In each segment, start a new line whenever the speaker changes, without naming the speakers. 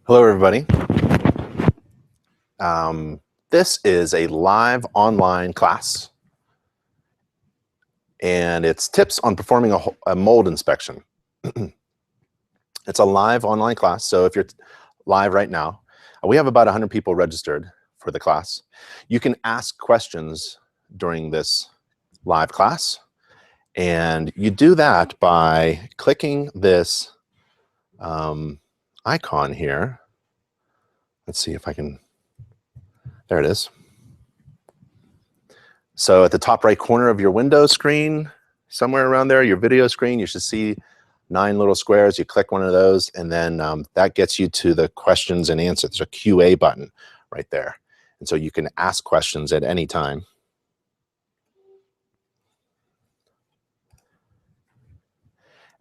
Hello, everybody. This is a live online class, and it's tips on performing a mold inspection. It's a live online class, so if you're live right now, we have about 100 people registered for the class. You can ask questions during this live class, and you do that by clicking this icon here. Let's see if I can, there it is. So at the top right corner of your window screen, somewhere around there, your video screen, you should see 9 little squares. You click one of those, and then that gets you to the questions and answers. There's a QA button right there. And so you can ask questions at any time.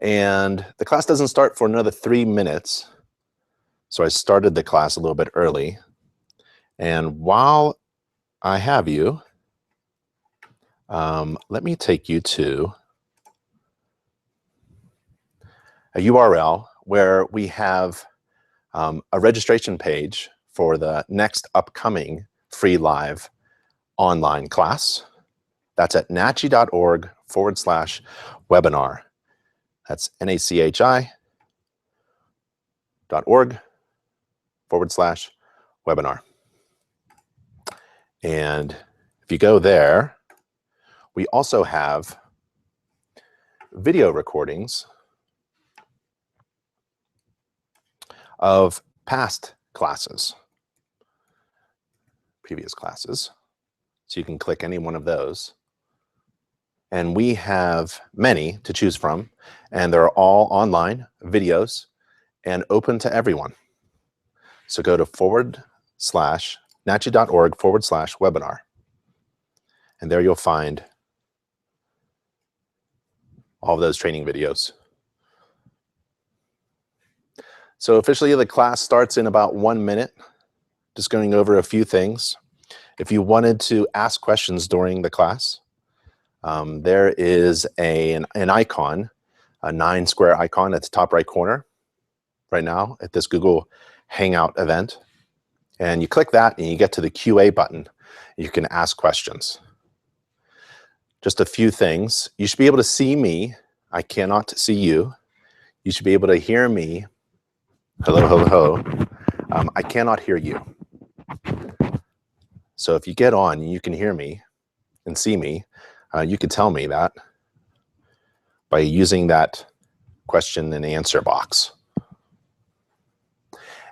And the class doesn't start for another 3 minutes. So I started the class a little bit early. And while I have you, let me take you to a URL where we have a registration page for the next upcoming free live online class. That's at nachi.org/webinar. That's nachi.org/webinar. And if you go there, we also have video recordings of past classes, previous classes. So you can click any one of those. And we have many to choose from, and they're all online videos and open to everyone. So go to nachi.org/webinar. And there you'll find all of those training videos. So officially the class starts in about 1 minute, just going over a few things. If you wanted to ask questions during the class, there is an icon, a 9 square icon at the top right corner right now at this Google Hangout event. And you click that and you get to the QA button. You can ask questions. Just a few things. You should be able to see me. I cannot see you. You should be able to hear me. Hello, hello, hello. I cannot hear you. So if you get on, you can hear me and see me. You can tell me that by using that question and answer box.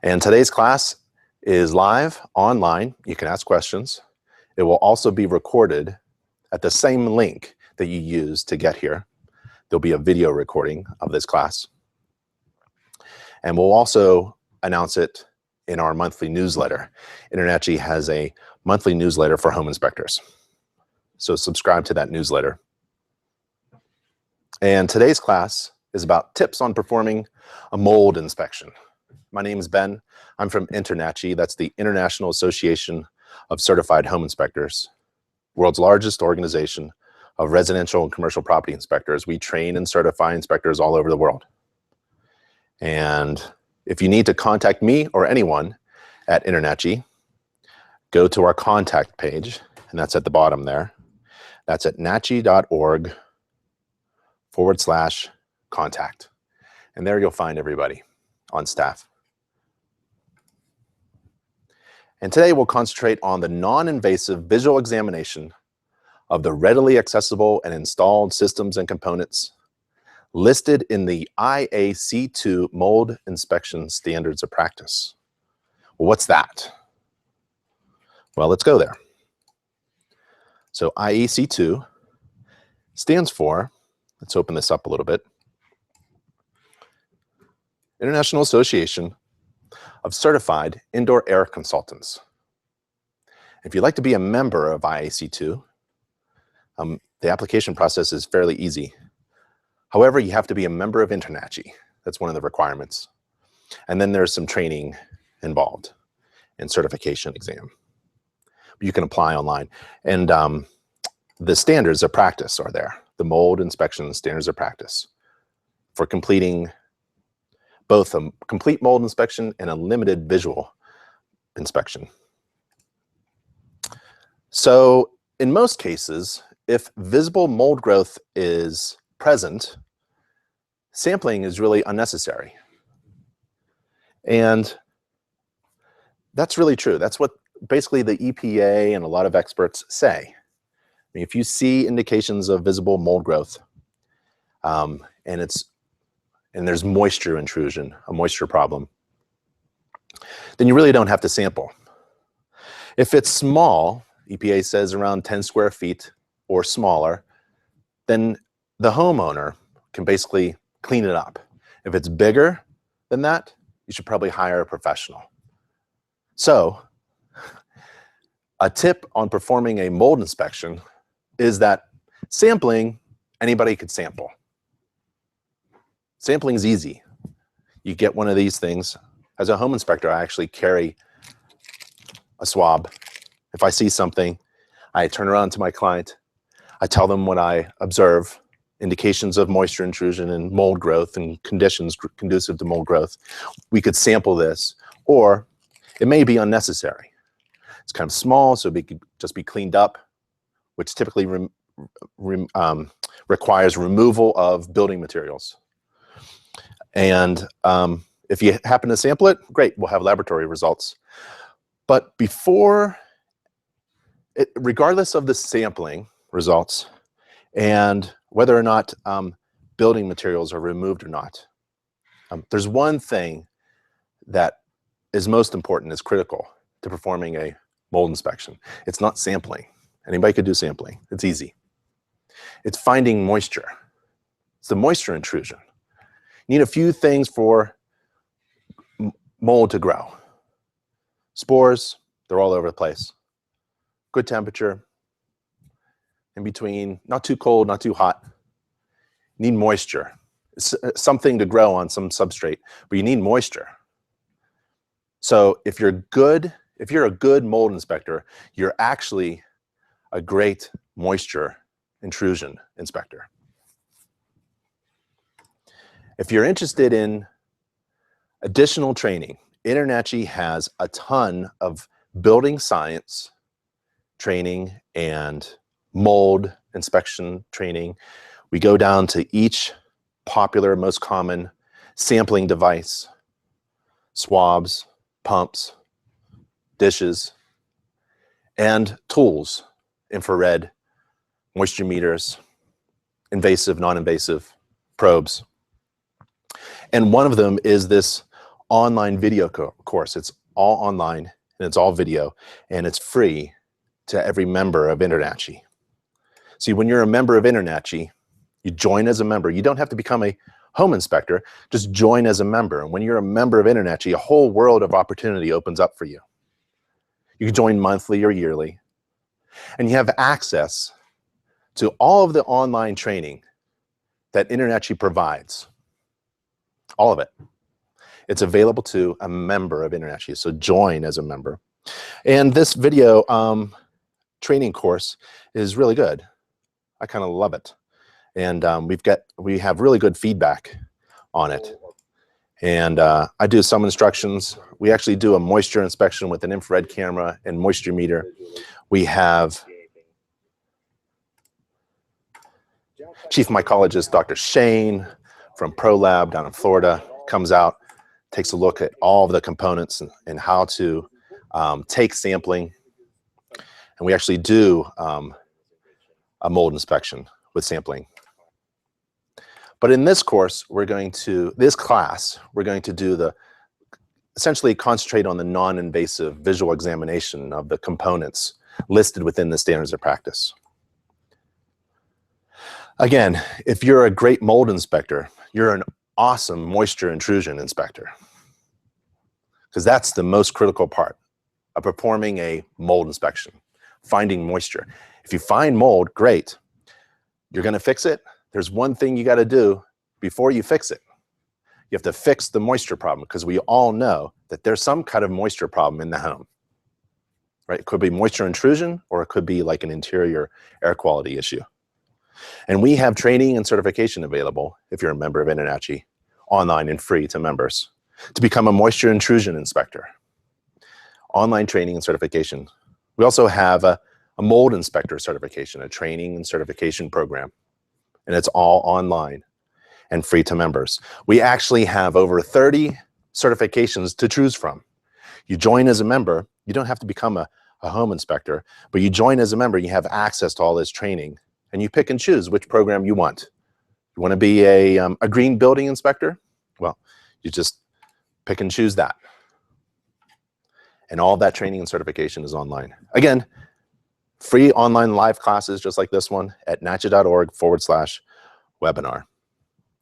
And today's class is live online. You can ask questions. It will also be recorded at the same link that you used to get here. There'll be a video recording of this class. And we'll also announce it in our monthly newsletter. InterNACHI has a monthly newsletter for home inspectors. So subscribe to that newsletter. And today's class is about tips on performing a mold inspection. My name is Ben. I'm from InterNACHI. That's the International Association of Certified Home Inspectors, world's largest organization of residential and commercial property inspectors. We train and certify inspectors all over the world. And if you need to contact me or anyone at InterNACHI, go to our contact page, and that's at the bottom there. That's at nachi.org/contact. And there you'll find everybody on staff. And today we'll concentrate on the non-invasive visual examination of the readily accessible and installed systems and components listed in the IEC Mold Inspection Standards of Practice. Well, what's that? Well, let's go there. So IEC stands for, let's open this up a little bit, International Association of Certified Indoor Air Consultants. If you'd like to be a member of IEC, the application process is fairly easy. However, you have to be a member of InterNACHI. That's one of the requirements. And then there's some training involved and certification exam. But you can apply online. And the standards of practice are there. The mold inspection standards of practice for completing both a complete mold inspection and a limited visual inspection. So in most cases, if visible mold growth is present, sampling is really unnecessary. And that's really true. That's what basically the EPA and a lot of experts say. I mean, if you see indications of visible mold growth, and there's moisture intrusion, a moisture problem, then you really don't have to sample. If it's small, EPA says around 10 square feet or smaller, then the homeowner can basically clean it up. If it's bigger than that, you should probably hire a professional. So, a tip on performing a mold inspection is that sampling, anybody could sample. Sampling is easy. You get one of these things. As a home inspector, I actually carry a swab. If I see something, I turn around to my client. I tell them what I observe, indications of moisture intrusion and mold growth and conditions conducive to mold growth. We could sample this, or it may be unnecessary. It's kind of small, so it could just be cleaned up, which typically requires removal of building materials. And if you happen to sample it, great, we'll have laboratory results. But regardless of the sampling results and whether or not building materials are removed or not, there's one thing that is most important, is critical to performing a mold inspection. It's not sampling. Anybody could do sampling. It's easy. It's finding moisture. It's the moisture intrusion. You need a few things for mold to grow. Spores, they're all over the place. Good temperature, in between, not too cold, not too hot. You need moisture. It's something to grow on some substrate, but you need moisture. So if you're a good mold inspector, you're actually a great moisture intrusion inspector. If you're interested in additional training, InterNACHI has a ton of building science training and mold inspection training. We go down to each popular, most common sampling device, swabs, pumps, dishes, and tools, infrared, moisture meters, invasive, non-invasive probes. And one of them is this online video course. It's all online and it's all video and it's free to every member of InterNACHI. See, when you're a member of InterNACHI, you join as a member. You don't have to become a home inspector, just join as a member. And when you're a member of InterNACHI, a whole world of opportunity opens up for you. You can join monthly or yearly, and you have access to all of the online training that InterNACHI provides. All of it. It's available to a member of InterNACHI, so join as a member. And this video training course is really good. I kind of love it. And we have really good feedback on it. And I do some instructions. We actually do a moisture inspection with an infrared camera and moisture meter. We have Chief Mycologist Dr. Shane from ProLab down in Florida comes out, takes a look at all of the components and how to take sampling. And we actually do a mold inspection with sampling. But in this course, this class, we're going to do essentially concentrate on the non-invasive visual examination of the components listed within the standards of practice. Again, if you're a great mold inspector, you're an awesome moisture intrusion inspector, because that's the most critical part of performing a mold inspection, finding moisture. If you find mold, great. You're going to fix it. There's one thing you got to do before you fix it. You have to fix the moisture problem, because we all know that there's some kind of moisture problem in the home, right? It could be moisture intrusion, or it could be like an interior air quality issue. And we have training and certification available, if you're a member of InterNACHI, online and free to members. To become a moisture intrusion inspector, online training and certification. We also have a mold inspector certification, a training and certification program, and it's all online and free to members. We actually have over 30 certifications to choose from. You join as a member, you don't have to become a home inspector, but you join as a member, you have access to all this training, and you pick and choose which program you want. You want to be a green building inspector? Well, you just pick and choose that. And all that training and certification is online. Again, free online live classes just like this one at NACHI.org/webinar.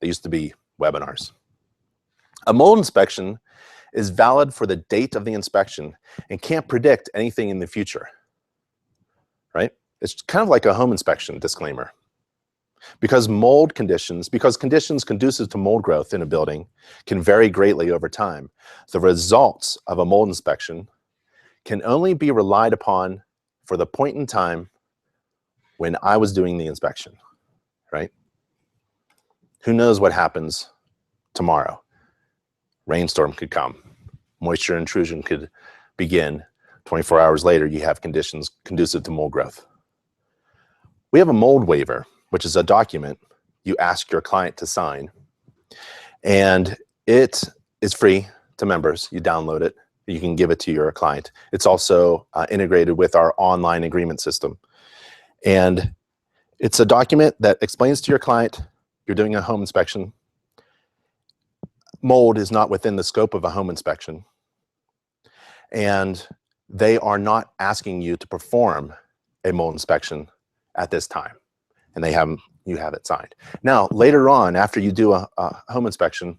They used to be webinars. A mold inspection is valid for the date of the inspection and can't predict anything in the future, right? It's kind of like a home inspection disclaimer. Because conditions conducive to mold growth in a building can vary greatly over time, the results of a mold inspection can only be relied upon for the point in time when I was doing the inspection, right? Who knows what happens tomorrow? Rainstorm could come. Moisture intrusion could begin. 24 hours later, you have conditions conducive to mold growth. We have a mold waiver, which is a document you ask your client to sign. And it is free to members. You download it. You can give it to your client. It's also integrated with our online agreement system. And it's a document that explains to your client, you're doing a home inspection. Mold is not within the scope of a home inspection. And they are not asking you to perform a mold inspection at this time. And you have it signed. Now, later on, after you do a home inspection,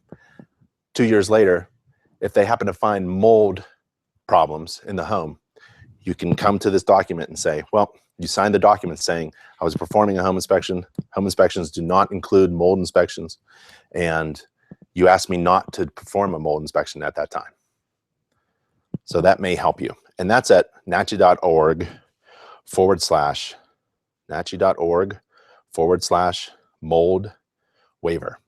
2 years later, if they happen to find mold problems in the home, you can come to this document and say, well, you signed the document saying, I was performing a home inspection. Home inspections do not include mold inspections. And you asked me not to perform a mold inspection at that time. So that may help you. And that's at NACHI.org/mold waiver.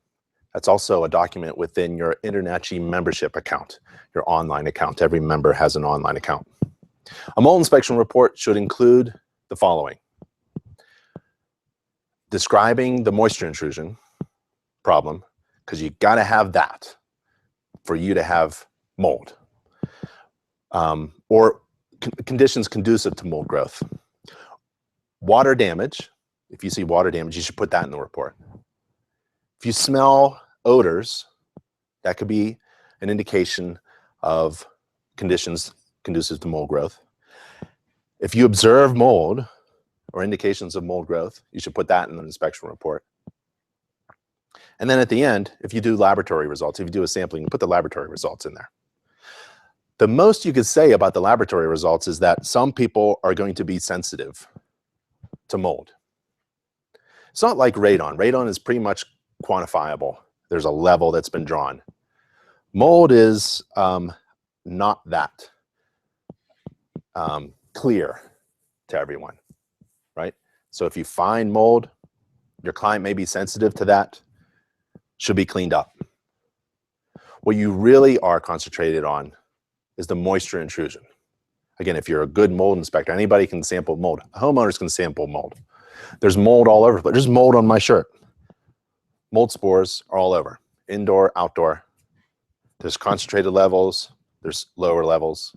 That's also a document within your InterNACHI membership account, your online account. Every member has an online account. A mold inspection report should include the following: describing the moisture intrusion problem, because you got to have that for you to have mold, or conditions conducive to mold growth. Water damage, if you see water damage, you should put that in the report. If you smell odors, that could be an indication of conditions conducive to mold growth. If you observe mold or indications of mold growth, you should put that in the inspection report. And then at the end, if you do laboratory results, if you do a sampling, you put the laboratory results in there. The most you could say about the laboratory results is that some people are going to be sensitive to mold. It's not like radon. Radon is pretty much quantifiable. There's a level that's been drawn. Mold is not that clear to everyone, right? So if you find mold, your client may be sensitive to that, should be cleaned up. What you really are concentrated on is the moisture intrusion. Again, if you're a good mold inspector, anybody can sample mold. Homeowners can sample mold. There's mold all over, but there's mold on my shirt. Mold spores are all over, indoor, outdoor. There's concentrated levels, there's lower levels.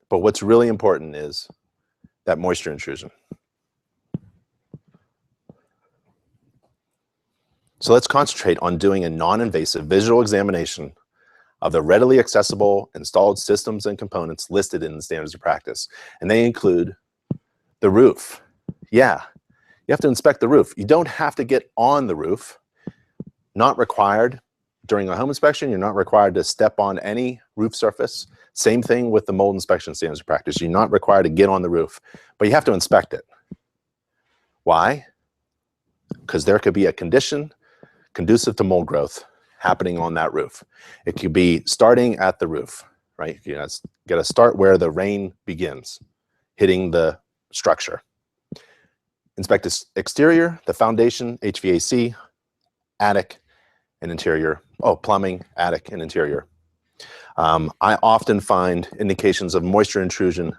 But what's really important is that moisture intrusion. So let's concentrate on doing a non-invasive visual examination of the readily accessible installed systems and components listed in the Standards of Practice. And they include the roof. Yeah, you have to inspect the roof. You don't have to get on the roof. Not required during a home inspection. You're not required to step on any roof surface. Same thing with the mold inspection Standards of Practice. You're not required to get on the roof, but you have to inspect it. Why? Because there could be a condition conducive to mold growth happening on that roof. It could be starting at the roof, right? You got to start where the rain begins, hitting the structure. Inspect the exterior, the foundation, HVAC, attic, and interior. Oh, plumbing, attic, and interior. I often find indications of moisture intrusion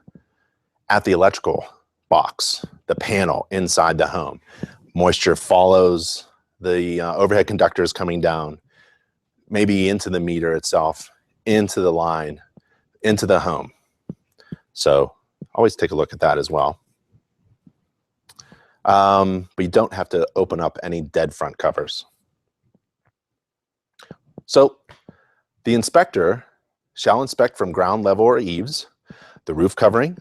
at the electrical box, the panel inside the home. Moisture follows the overhead conductors coming down, maybe into the meter itself, into the line, into the home. So always take a look at that as well. But you don't have to open up any dead front covers. So the inspector shall inspect from ground level or eaves, the roof covering,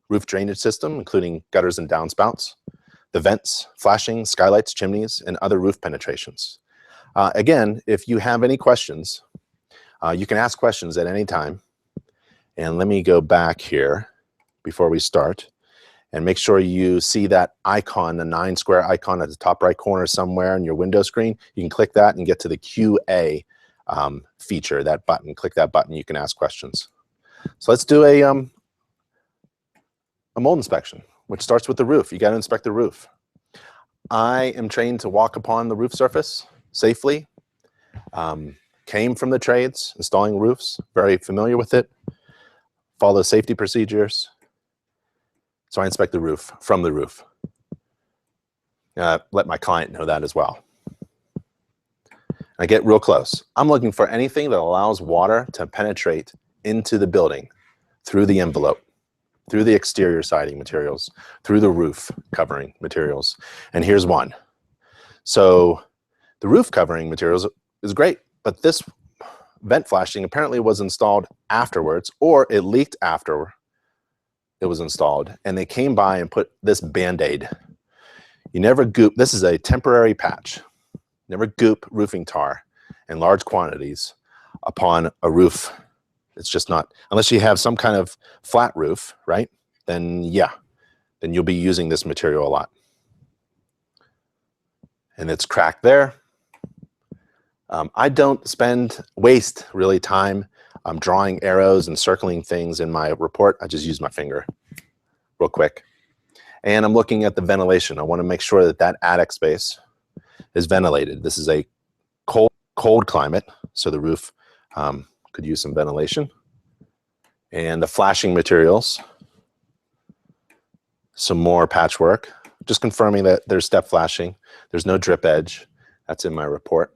roof drainage system, including gutters and downspouts, the vents, flashing, skylights, chimneys, and other roof penetrations. Again, if you have any questions, you can ask questions at any time. And let me go back here before we start and make sure you see that icon, the 9 square icon at the top right corner somewhere in your window screen. You can click that and get to the QA feature, that button. Click that button, you can ask questions. So let's do a mold inspection, which starts with the roof. You got to inspect the roof. I am trained to walk upon the roof surface safely. Came from the trades, installing roofs, very familiar with it. Follow safety procedures. So I inspect the roof from the roof. Let my client know that as well. I get real close. I'm looking for anything that allows water to penetrate into the building through the envelope, through the exterior siding materials, through the roof covering materials. And here's one. So the roof covering materials is great, but this vent flashing apparently was installed afterwards, or it leaked after it was installed, and they came by and put this Band-Aid. You never goop, this is a temporary patch. Never goop roofing tar in large quantities upon a roof. It's just not, unless you have some kind of flat roof, right? Then yeah, then you'll be using this material a lot. And it's cracked there. I don't waste really time drawing arrows and circling things in my report. I just use my finger real quick. And I'm looking at the ventilation. I want to make sure that that attic space is ventilated. This is a cold climate, so the roof could use some ventilation. And the flashing materials, some more patchwork, just confirming that there's step flashing. There's no drip edge. That's in my report.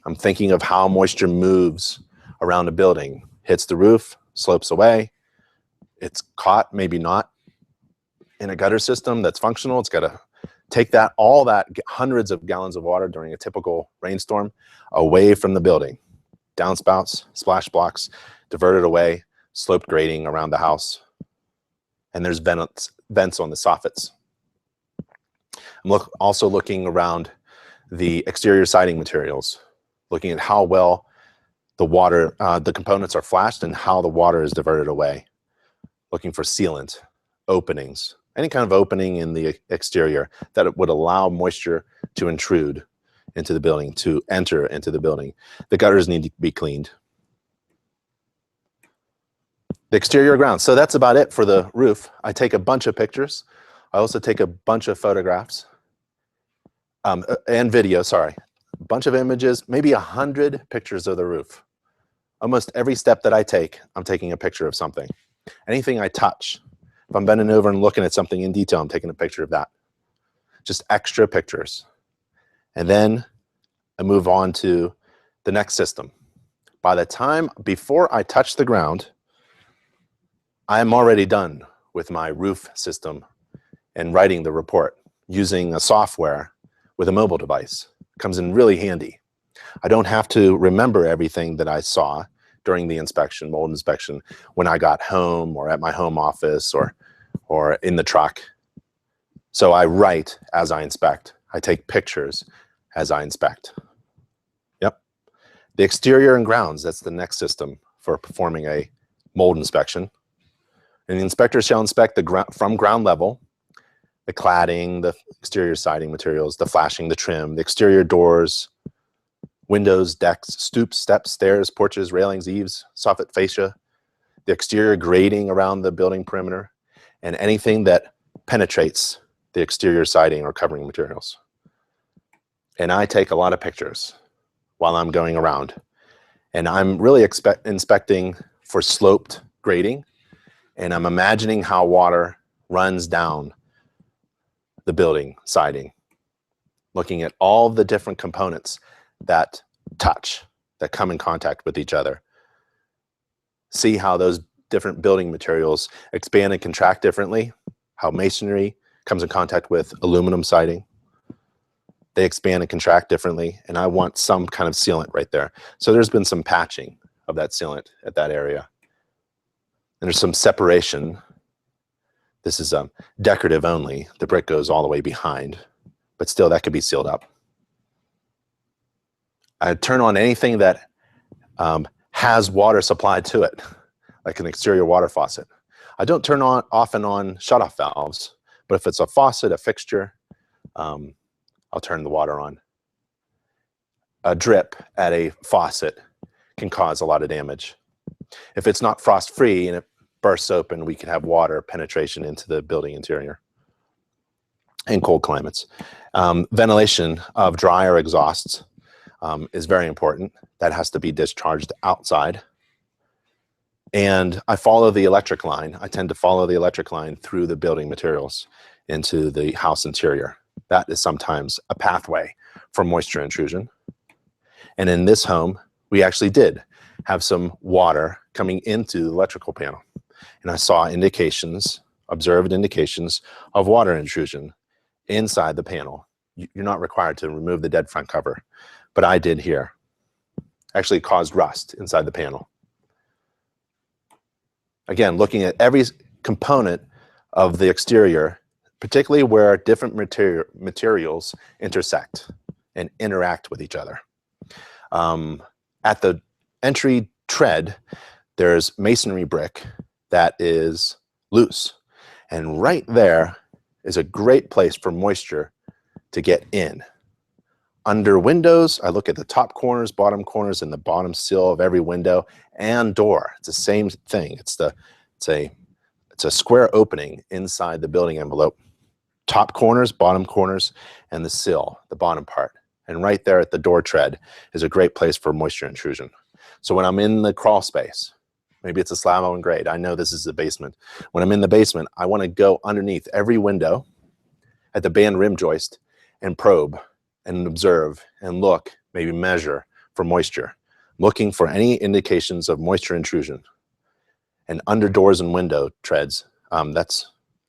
I'm thinking of how moisture moves around a building, hits the roof, slopes away. It's caught, maybe not, in a gutter system that's functional. It's got to take that, all that hundreds of gallons of water during a typical rainstorm away from the building. Downspouts, splash blocks, diverted away, sloped grading around the house. And there's vents on the soffits. I'm also looking around the exterior siding materials, looking at how well the water, the components are flashed and how the water is diverted away. Looking for sealant, openings, any kind of opening in the exterior that would allow moisture to intrude into the building, to enter into the building. The gutters need to be cleaned. The exterior ground. So that's about it for the roof. I take a bunch of pictures. I also take a bunch of photographs and video, sorry. A bunch of images, maybe 100 pictures of the roof. Almost every step that I take, I'm taking a picture of something. Anything I touch. If I'm bending over and looking at something in detail, I'm taking a picture of that. Just extra pictures. And then I move on to the next system. By the time, before I touch the ground, I'm already done with my roof system and writing the report using a software with a mobile device. It comes in really handy. I don't have to remember everything that I saw during the inspection, mold inspection, when I got home or at my home office or in the truck. So I write as I inspect. I take pictures as I inspect. Yep. The exterior and grounds, that's the next system for performing a mold inspection. And the inspector shall inspect from ground level, the cladding, the exterior siding materials, the flashing, the trim, the exterior doors, windows, decks, stoops, steps, stairs, porches, railings, eaves, soffit fascia, the exterior grading around the building perimeter, and anything that penetrates the exterior siding or covering materials. And I take a lot of pictures. while I'm going around. And I'm really inspecting for sloped grading, and I'm imagining how water runs down the building siding, looking at all the different components that touch, that come in contact with each other. See how those different building materials expand and contract differently, how masonry comes in contact with aluminum siding. They expand and contract differently, and I want some kind of sealant right there. So there's been some patching of that sealant at that area. And there's some separation. This is decorative only. The brick goes all the way behind, but still that could be sealed up. I turn on anything that has water supplied to it, like an exterior water faucet. I don't turn on often on shutoff valves, but if it's a faucet, a fixture, I'll turn the water on. A drip at a faucet can cause a lot of damage. If it's not frost-free and it bursts open, we can have water penetration into the building interior in cold climates. Ventilation of dryer exhausts is very important. That has to be discharged outside. And I follow the electric line. I tend to follow the electric line through the building materials into the house interior. That is sometimes a pathway for moisture intrusion. And in this home, we actually did have some water coming into the electrical panel. And I saw indications, observed indications of water intrusion inside the panel. You're not required to remove the dead front cover, but I did here. Actually caused rust inside the panel. Again, looking at every component of the exterior, particularly where different materials intersect and interact with each other. At the entry tread, there's masonry brick that is loose. And right there is a great place for moisture to get in. Under windows, I look at the top corners, bottom corners, and the bottom sill of every window and door. It's the same thing. It's a square opening inside the building envelope. Top corners, bottom corners, and the sill, the bottom part. And right there at the door tread is a great place for moisture intrusion. So when I'm in the crawl space, maybe it's a slab on grade. I know this is the basement. When I'm in the basement, I want to go underneath every window at the band rim joist and probe and observe and look, maybe measure for moisture, looking for any indications of moisture intrusion. And under doors and window treads, that's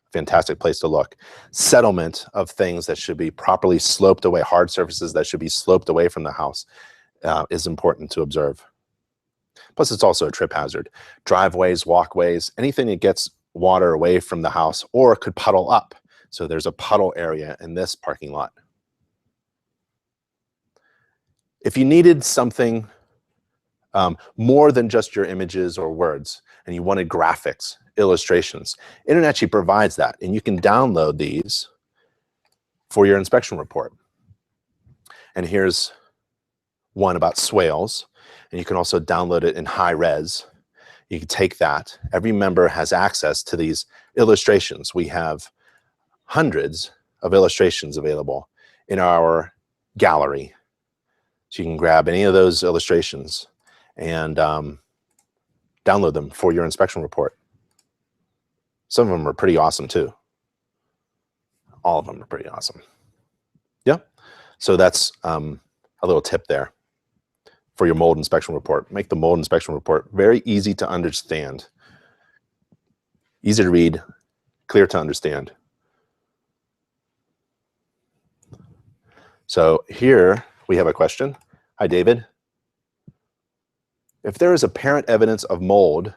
a fantastic place to look. Settlement of things that should be properly sloped away, hard surfaces that should be sloped away from the house is important to observe. Plus, it's also a trip hazard. Driveways, walkways, anything that gets water away from the house or could puddle up. So there's a puddle area in this parking lot. If you needed something more than just your images or words, and you wanted graphics, illustrations, InterNACHI provides that, and you can download these for your inspection report. And here's one about swales, and you can also download it in high res. You can take that. Every member has access to these illustrations. We have hundreds of illustrations available in our gallery. So you can grab any of those illustrations and download them for your inspection report. Some of them are pretty awesome too. All of them are pretty awesome. Yeah, so that's a little tip there for your mold inspection report. Make the mold inspection report very easy to understand. Easy to read, clear to understand. So here we have a question. Hi, David. If there is apparent evidence of mold,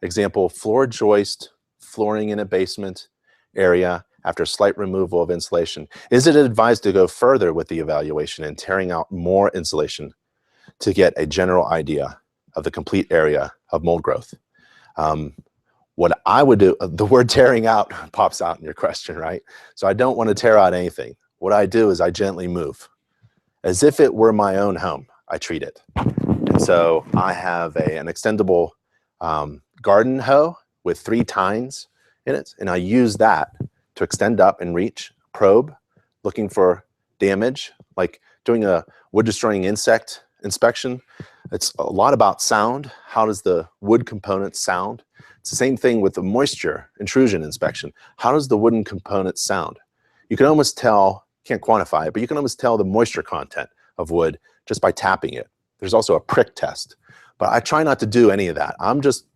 example, floor joist, flooring in a basement area after slight removal of insulation, is it advised to go further with the evaluation and tearing out more insulation to get a general idea of the complete area of mold growth? What I would do, the word tearing out pops out in your question, right? So I don't want to tear out anything. What I do is I gently move. As if it were my own home, I treat it. And so I have an extendable garden hoe with 3 tines in it, and I use that to extend up and reach, probe, looking for damage, like doing a wood-destroying insect inspection, it's a lot about sound. How does the wood component sound? It's the same thing with the moisture intrusion inspection. How does the wooden component sound? You can almost tell, can't quantify it, but you can almost tell the moisture content of wood just by tapping it. There's also a prick test, but I try not to do any of that. I'm just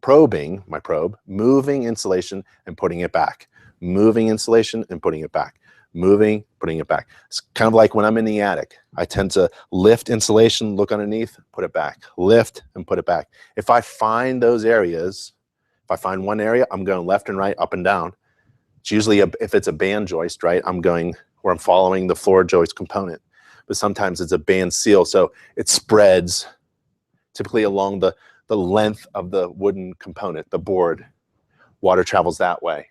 probing my probe, moving insulation and putting it back, moving insulation and putting it back, moving, putting it back. It's kind of like when I'm in the attic. I tend to lift insulation, look underneath, put it back, lift and put it back. If I find those areas, if I find one area, I'm going left and right, up and down. It's usually, if it's a band joist, right, I'm going where I'm following the floor joist component. But sometimes it's a band seal, so it spreads typically along the length of the wooden component, the board. Water travels that way.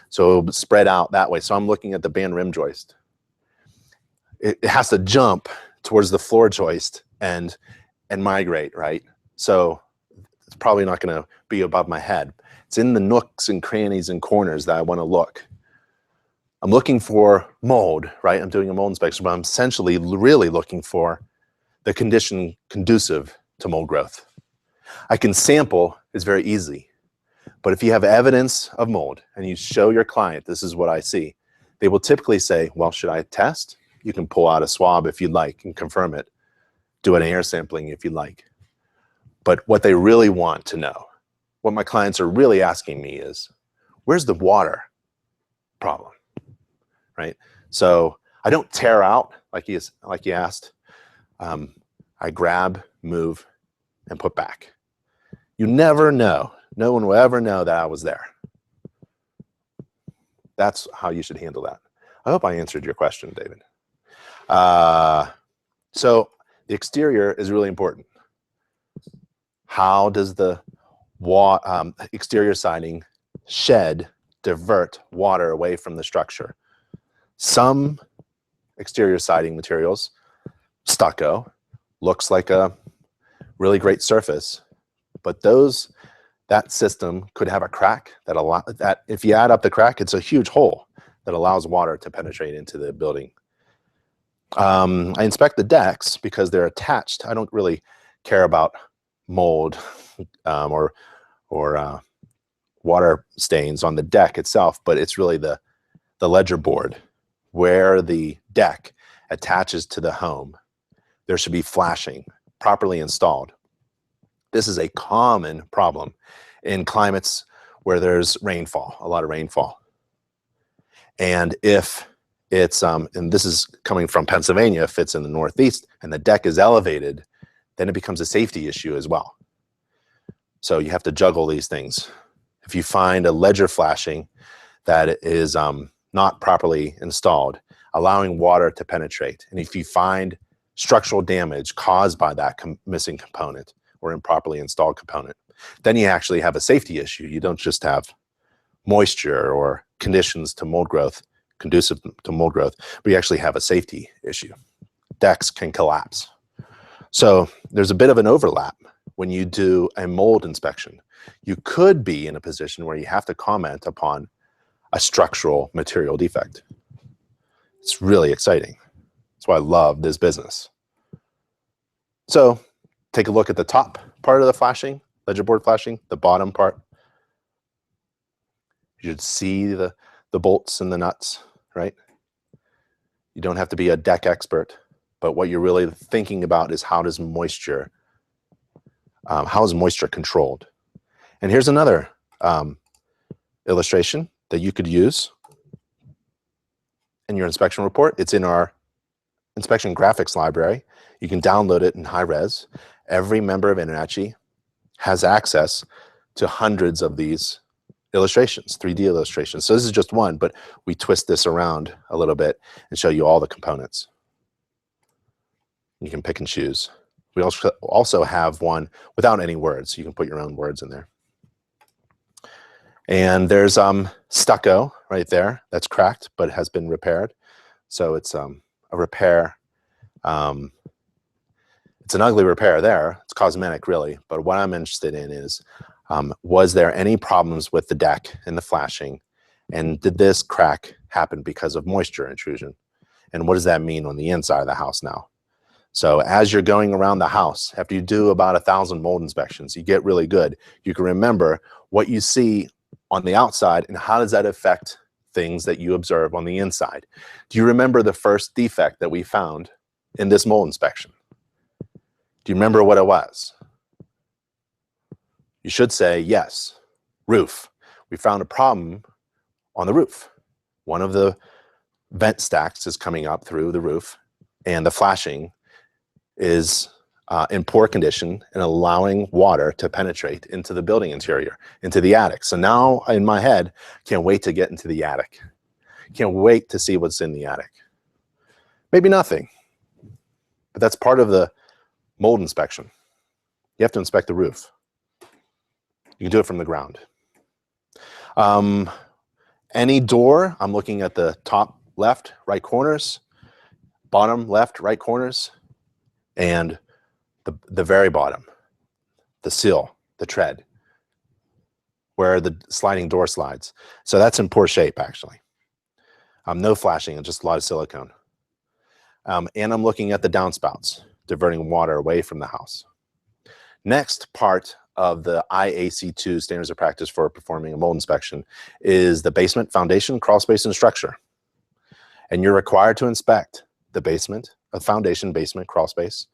So it'll spread out that way. So I'm looking at the band rim joist. It has to jump towards the floor joist and migrate, right? So it's probably not going to be above my head. It's in the nooks and crannies and corners that I want to look. I'm looking for mold, right? I'm doing a mold inspection, but I'm essentially really looking for the condition conducive to mold growth. I can sample, it's very easy. But if you have evidence of mold and you show your client, this is what I see, they will typically say, well, should I test? You can pull out a swab if you'd like and confirm it. Do an air sampling if you'd like. But what they really want to know, what my clients are really asking me is, where's the water problem, right? So I don't tear out like you asked. I grab, move, and put back. You never know. No one will ever know that I was there. That's how you should handle that. I hope I answered your question, David. So the exterior is really important. How does the exterior siding divert water away from the structure? Some exterior siding materials, stucco, looks like a really great surface, but that system could have a crack that if you add up the crack, it's a huge hole that allows water to penetrate into the building. I inspect the decks because they're attached. I don't really care about mold or water stains on the deck itself, but it's really the ledger board where the deck attaches to the home. There should be flashing properly installed. This is a common problem in climates where there's rainfall, a lot of rainfall. And if it's, and this is coming from Pennsylvania, if it's in the Northeast and the deck is elevated, then it becomes a safety issue as well. So you have to juggle these things. If you find a ledger flashing that is not properly installed, allowing water to penetrate, and if you find structural damage caused by that missing component or improperly installed component, then you actually have a safety issue. You don't just have moisture or conditions to mold growth, conducive to mold growth, but you actually have a safety issue. Decks can collapse. So there's a bit of an overlap when you do a mold inspection. You could be in a position where you have to comment upon a structural material defect. It's really exciting. That's why I love this business. So take a look at the top part of the flashing, ledger board flashing, the bottom part. You should see the bolts and the nuts, right? You don't have to be a deck expert, but what you're really thinking about is how is moisture controlled? And here's another illustration that you could use in your inspection report. It's in our inspection graphics library. You can download it in high res. Every member of InterNACHI has access to hundreds of these illustrations, 3D illustrations. So this is just one, but we twist this around a little bit and show you all the components. You can pick and choose. We also have one without any words. You can put your own words in there. And there's stucco right there that's cracked, but has been repaired. So it's a repair. It's an ugly repair there. It's cosmetic, really. But what I'm interested in is, was there any problems with the deck and the flashing? And did this crack happen because of moisture intrusion? And what does that mean on the inside of the house now? So as you're going around the house, after you do about 1,000 mold inspections, you get really good. You can remember what you see on the outside and how does that affect things that you observe on the inside. Do you remember the first defect that we found in this mold inspection? Do you remember what it was? You should say yes, roof. We found a problem on the roof. One of the vent stacks is coming up through the roof and the flashing is in poor condition and allowing water to penetrate into the building interior, into the attic. So now in my head, can't wait to get into the attic. Can't wait to see what's in the attic. Maybe nothing, but that's part of the mold inspection. You have to inspect the roof. You can do it from the ground. Any door, I'm looking at the top left, right corners, bottom left, right corners, and the very bottom, the sill, the tread, where the sliding door slides. So that's in poor shape, actually. No flashing, and just a lot of silicone. And I'm looking at the downspouts, diverting water away from the house. Next part of the IEC Standards of Practice for performing a mold inspection is the basement, foundation, crawl space, and structure. And you're required to inspect the basement, a foundation, basement, crawl space,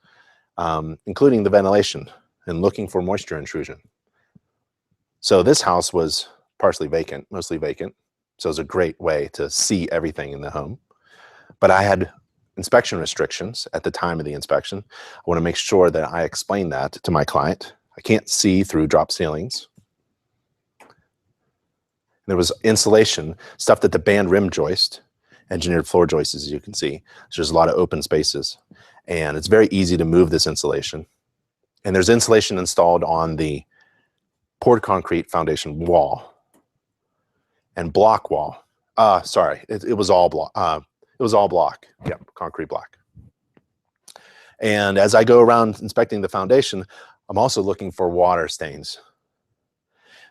including the ventilation and looking for moisture intrusion. So this house was partially vacant, mostly vacant. So it's a great way to see everything in the home. But I had inspection restrictions at the time of the inspection. I want to make sure that I explain that to my client. I can't see through drop ceilings. There was insulation, stuff that the band rim joist, engineered floor joists, as you can see. So there's a lot of open spaces. And it's very easy to move this insulation. And there's insulation installed on the poured concrete foundation wall and block wall. Sorry, it was all block. It was all block. Yep, concrete block. And as I go around inspecting the foundation, I'm also looking for water stains.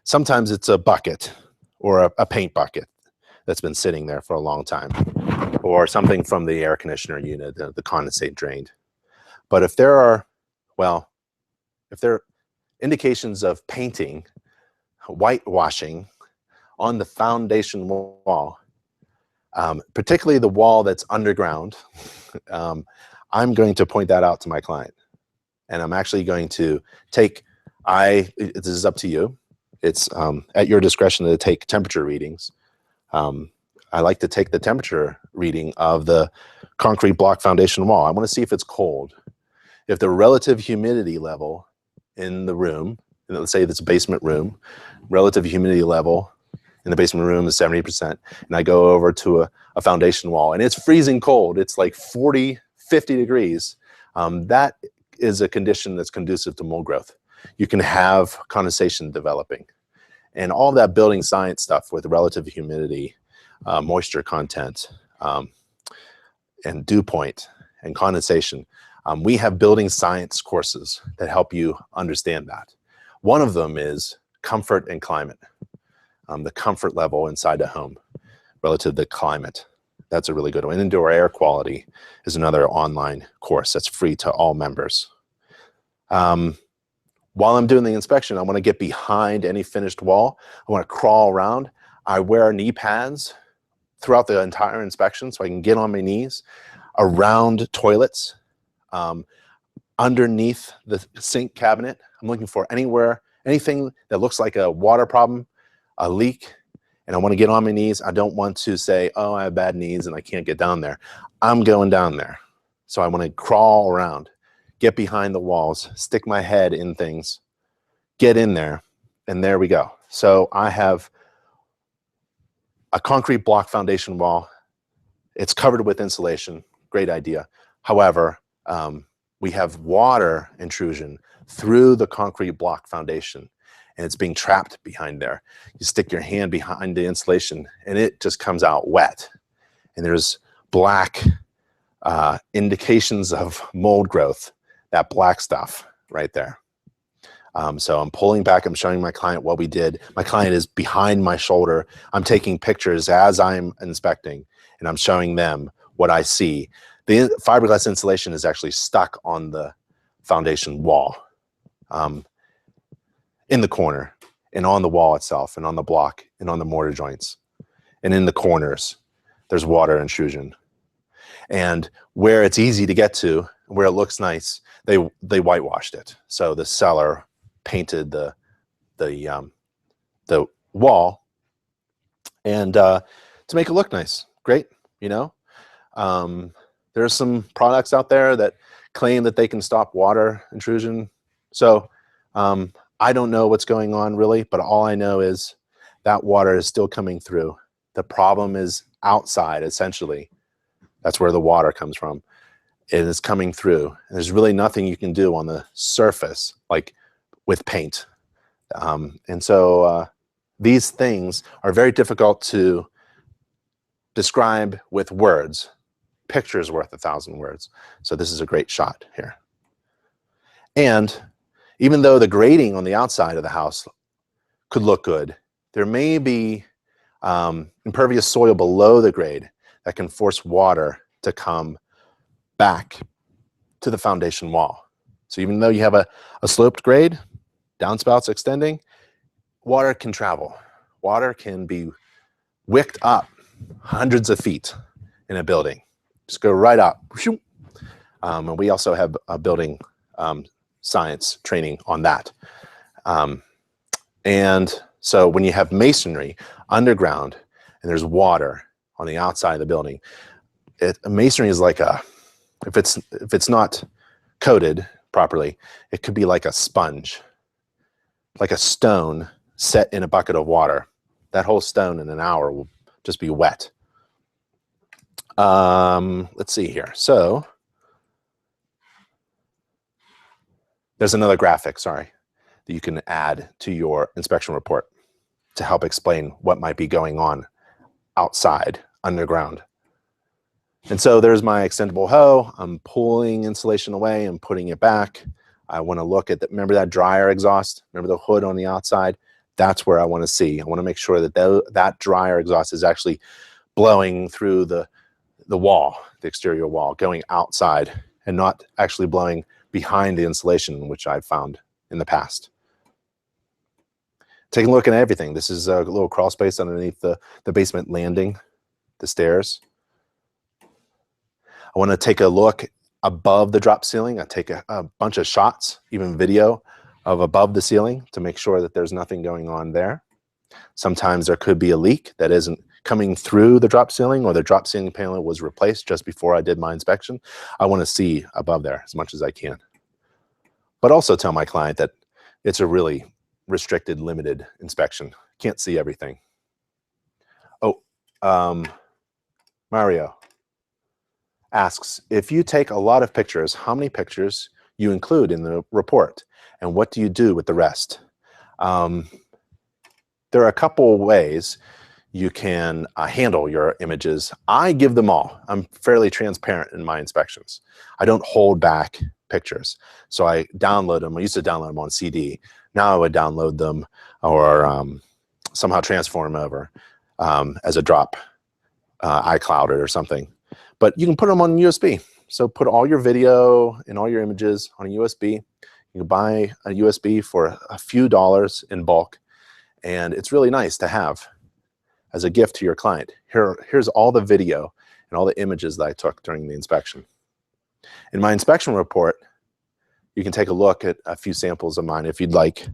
Sometimes it's a bucket or a paint bucket that's been sitting there for a long time, or something from the air conditioner unit, the condensate drained. But if there are, well, if there are indications of painting, whitewashing on the foundation wall, particularly the wall that's underground, I'm going to point that out to my client. And I'm actually going to take, this is up to you. It's at your discretion to take temperature readings. I like to take the temperature reading of the concrete block foundation wall. I want to see if it's cold. If the relative humidity level in the room, and let's say it's a basement room, relative humidity level in the basement room is 70%, and I go over to a foundation wall and it's freezing cold, it's like 40, 50 degrees, that is a condition that's conducive to mold growth. You can have condensation developing. And all that building science stuff with relative humidity, moisture content, and dew point and condensation, we have building science courses that help you understand that. One of them is comfort and climate, the comfort level inside the home relative to climate. That's a really good one. Indoor air quality is another online course that's free to all members. While I'm doing the inspection, I want to get behind any finished wall. I want to crawl around. I wear knee pads throughout the entire inspection so I can get on my knees around toilets, underneath the sink cabinet. I'm looking for anything that looks like a water problem, a leak, and I want to get on my knees. I don't want to say, oh, I have bad knees and I can't get down there. I'm going down there. So I want to crawl around, get behind the walls, stick my head in things, get in there, and there we go. So I have a concrete block foundation wall. It's covered with insulation. Great idea. However, we have water intrusion through the concrete block foundation, and it's being trapped behind there. You stick your hand behind the insulation, and it just comes out wet. And there's black indications of mold growth, that black stuff right there. So I'm pulling back, I'm showing my client what we did. My client is behind my shoulder. I'm taking pictures as I'm inspecting, and I'm showing them what I see. The fiberglass insulation is actually stuck on the foundation wall, in the corner, and on the wall itself, and on the block, and on the mortar joints. And in the corners, there's water intrusion. And where it's easy to get to, where it looks nice, they whitewashed it. So the seller painted the wall, and to make it look nice. Great, you know. There's some products out there that claim that they can stop water intrusion. So I don't know what's going on really, but all I know is that water is still coming through. The problem is outside, essentially. That's where the water comes from. It is coming through. And there's really nothing you can do on the surface, like with paint. And so these things are very difficult to describe with words. Picture's worth 1,000 words. So this is a great shot here. And even though the grading on the outside of the house could look good, there may be impervious soil below the grade that can force water to come back to the foundation wall. So even though you have a sloped grade, downspouts extending, water can travel. Water can be wicked up hundreds of feet in a building. Just go right up. And we also have a building science training on that. And so when you have masonry underground and there's water on the outside of the building, masonry is like if it's not coated properly, it could be like a sponge, like a stone set in a bucket of water. That whole stone in an hour will just be wet. Let's see here. So there's another graphic, sorry, that you can add to your inspection report to help explain what might be going on outside, underground. And so there's my extendable hoe. I'm pulling insulation away and putting it back. I want to look at remember that dryer exhaust? Remember the hood on the outside? That's where I want to see. I want to make sure that that dryer exhaust is actually blowing through the wall, the exterior wall, going outside and not actually blowing behind the insulation, which I've found in the past. Taking a look at everything. This is a little crawl space underneath the basement landing, the stairs. I want to take a look above the drop ceiling. I take a bunch of shots, even video of above the ceiling to make sure that there's nothing going on there. Sometimes there could be a leak that isn't coming through the drop ceiling, or the drop ceiling panel was replaced just before I did my inspection. I want to see above there as much as I can. But also tell my client that it's a really restricted, limited inspection. Can't see everything. Oh, Mario asks, if you take a lot of pictures, how many pictures you include in the report, and what do you do with the rest? There are a couple ways you can handle your images. I give them all. I'm fairly transparent in my inspections. I don't hold back pictures. So I download them. I used to download them on CD. Now I would download them or somehow transform them over as a drop, iCloud or something. But you can put them on USB. So put all your video and all your images on a USB. You can buy a USB for a few dollars in bulk. And it's really nice to have as a gift to your client. Here's all the video and all the images that I took during the inspection. In my inspection report, you can take a look at a few samples of mine if you'd like.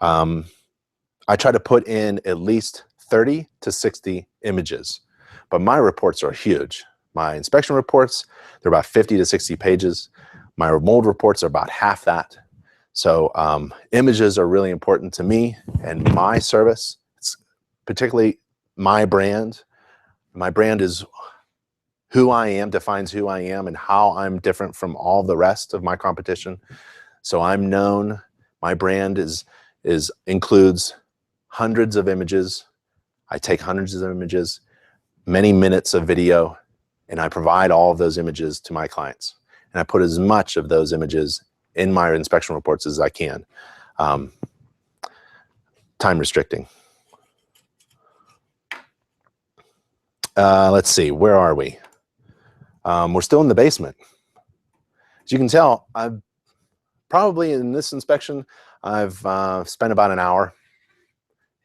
I try to put in at least 30 to 60 images, but my reports are huge. My inspection reports, they're about 50 to 60 pages. My mold reports are about half that. So images are really important to me and my service. It's particularly my brand. My brand is who I am, defines who I am and how I'm different from all the rest of my competition. So I'm known, my brand includes hundreds of images. I take hundreds of images, many minutes of video, and I provide all of those images to my clients. And I put as much of those images in my inspection reports as I can. Time restricting. Let's see, where are we? We're still in the basement. As you can tell, I've probably in this inspection, I've spent about an hour.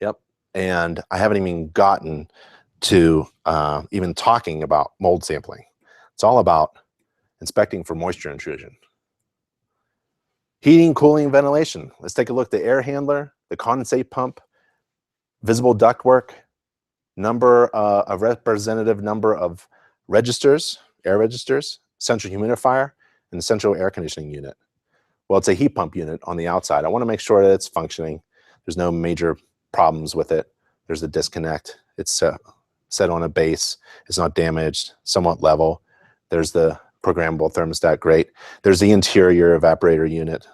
Yep. And I haven't even gotten to even talking about mold sampling. It's all about inspecting for moisture intrusion. Heating, cooling, ventilation. Let's take a look at the air handler, the condensate pump, visible ductwork, a representative number of registers, air registers, central humidifier, and the central air conditioning unit. Well, it's a heat pump unit on the outside. I want to make sure that it's functioning. There's no major problems with it. There's a disconnect. It's set on a base. It's not damaged, somewhat level. There's the programmable thermostat, great. There's the interior evaporator unit.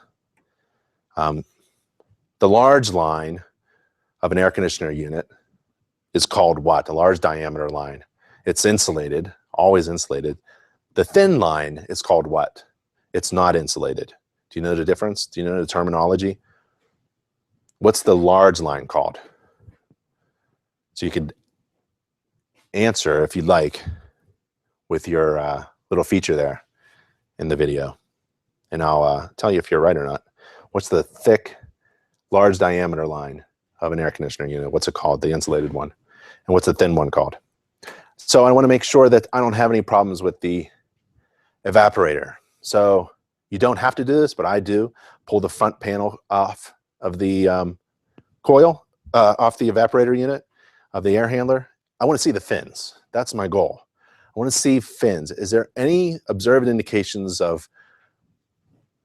The large line of an air conditioner unit is called what? A large diameter line. It's insulated, always insulated. The thin line is called what? It's not insulated. Do you know the difference? Do you know the terminology? What's the large line called? So you could answer, if you'd like, with your little feature there in the video. And I'll tell you if you're right or not. What's the thick, large diameter line of an air conditioner unit? What's it called, the insulated one? And what's the thin one called? So I want to make sure that I don't have any problems with the evaporator. So you don't have to do this, but I do. Pull the front panel off of the coil, off the evaporator unit of the air handler. I want to see the fins. That's my goal. I want to see fins. Is there any observed indications of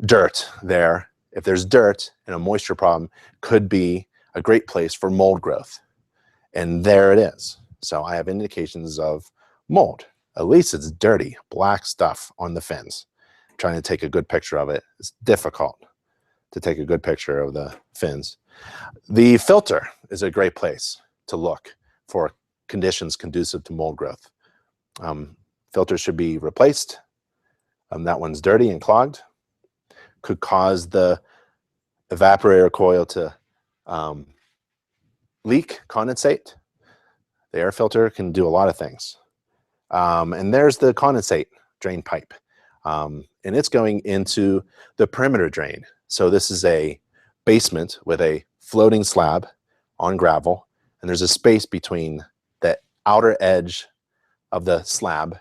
dirt there? If there's dirt and a moisture problem, could be a great place for mold growth. And there it is. So I have indications of mold. At least it's dirty, black stuff on the fins. I'm trying to take a good picture of it. It's difficult to take a good picture of the fins. The filter is a great place to look for conditions conducive to mold growth. Filters should be replaced. That one's dirty and clogged. Could cause the evaporator coil to leak condensate. The air filter can do a lot of things. And there's the condensate drain pipe. And it's going into the perimeter drain. So this is a basement with a floating slab on gravel. And there's a space between the outer edge of the slab